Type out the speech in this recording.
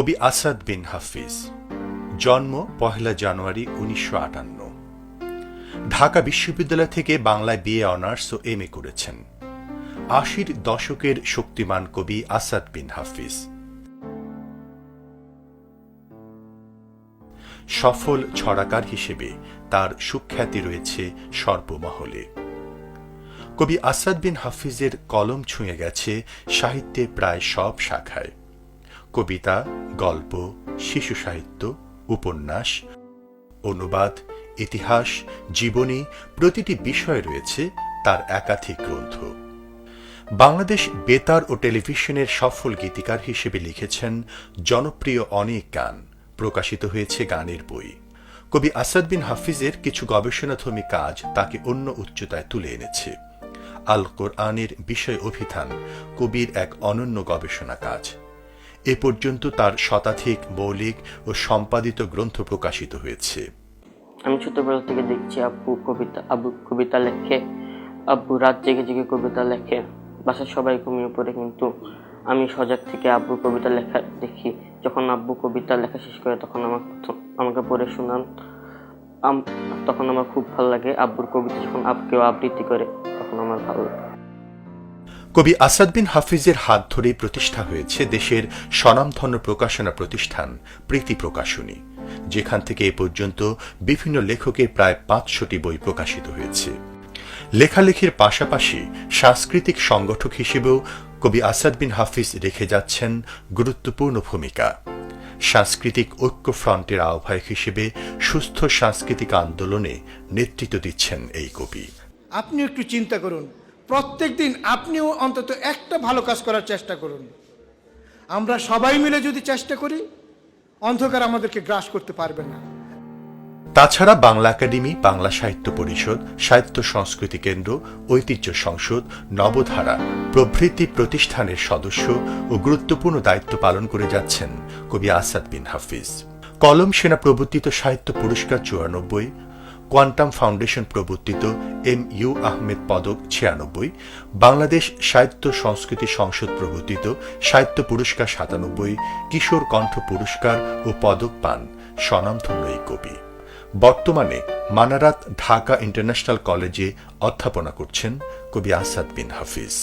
কবি আসাদ বিন হাফিজ, জন্ম ১ জানুয়ারি ১৯৫৮। ঢাকা বিশ্ববিদ্যালয় থেকে বাংলায় বিএ অনার্স ও এমএ করেছেন। ৮০-র দশকের শক্তিমান কবি আসাদ বিন হাফিজ সফল ছড়াকার হিসেবে তার সুখ্যাতি রয়েছে সর্বমহলে। কবি আসাদ বিন হাফিজের কলম ছুঁয়ে গেছে সাহিত্যে প্রায় সব শাখায়। কবিতা, গল্প, শিশু সাহিত্য, উপন্যাস, অনুবাদ, ইতিহাস, জীবনী প্রতিটি বিষয়ে রয়েছে তার একাধিক গ্রন্থ। বাংলাদেশ বেতার ও টেলিভিশনের সফল গীতিকার হিসেবে লিখেছেন জনপ্রিয় অনেক গান, প্রকাশিত হয়েছে গানের বই। কবি আসাদ বিন হাফিজের কিছু গবেষণাধর্মী কাজ তাকে অন্য উচ্চতায় তুলে এনেছে। আল কোরআনের বিষয় অভিধান কবির এক অনন্য গবেষণা কাজ। এ পর্যন্ত তার শতাধিক মৌলিক ও সম্পাদিত গ্রন্থ প্রকাশিত হয়েছে। আমি ছোটবেলা থেকে দেখছি আব্বু কবিতা লেখে, আব্বু রাত জেগে জেগে কবিতা লেখে। বাসার সবাই ঘুমিয়ে পড়ে, কিন্তু আমি সজাগ থেকে আব্বু কবিতা লেখা দেখি। যখন আব্বু কবিতা লেখা শেষ করে তখন আমাকে পড়ে শোনান, তখন আমার খুব ভালো লাগে। আব্বুর কবিতা যখন কেউ আবৃত্তি করে তখন আমার ভালো লাগে। কবি আসাদ বিন হাফিজের হাত ধরেই প্রতিষ্ঠা হয়েছে দেশের স্বনামধন্য প্রকাশনা প্রতিষ্ঠান প্রীতি প্রকাশনী, যেখান থেকে এ পর্যন্ত বিভিন্ন লেখকের প্রায় ৫০০টি বই প্রকাশিত হয়েছে। লেখালেখির পাশাপাশি সাংস্কৃতিক সংগঠক হিসেবেও কবি আসাদ বিন হাফিজ রেখে যাচ্ছেন গুরুত্বপূর্ণ ভূমিকা। সাংস্কৃতিক ঐক্য ফ্রন্টের আহ্বায়ক হিসেবে সুস্থ সাংস্কৃতিক আন্দোলনে নেতৃত্ব দিচ্ছেন এই কবি। আপনি একটু চিন্তা করুন, প্রত্যেক দিন আপনিও অন্তত একটা ভালো কাজ করার চেষ্টা করুন। আমরা সবাই মিলে যদি চেষ্টা করি, অন্ধকার আমাদেরকে গ্রাস করতে পারবে না। তাছাড়া বাংলা একাডেমি, বাংলা সাহিত্য পরিষদ, সাহিত্য সংস্কৃতি কেন্দ্র, ঐতিহ্য সংসদ, নবধারা প্রভৃতি প্রতিষ্ঠানের সদস্য ও গুরুত্বপূর্ণ দায়িত্ব পালন করে যাচ্ছেন কবি আসাদ বিন হাফিজ। কলম সেনা প্রবর্তিত সাহিত্য পুরস্কার ৯৪, কোয়ান্টাম ফাউন্ডেশন প্রবর্তিত এম.ইউ. আহমেদ পদক ৯৬, বাংলাদেশ সাহিত্য সংস্কৃতি সংসদ প্রবর্তিত সাহিত্য পুরস্কার ৯৭, কিশোর কণ্ঠ পুরস্কার ও পদক পান স্বনামধন্য এই কবি। বর্তমানে মানারাত ঢাকা ইন্টারন্যাশনাল কলেজে অধ্যাপনা করছেন কবি আসাদ বিন হাফিজ।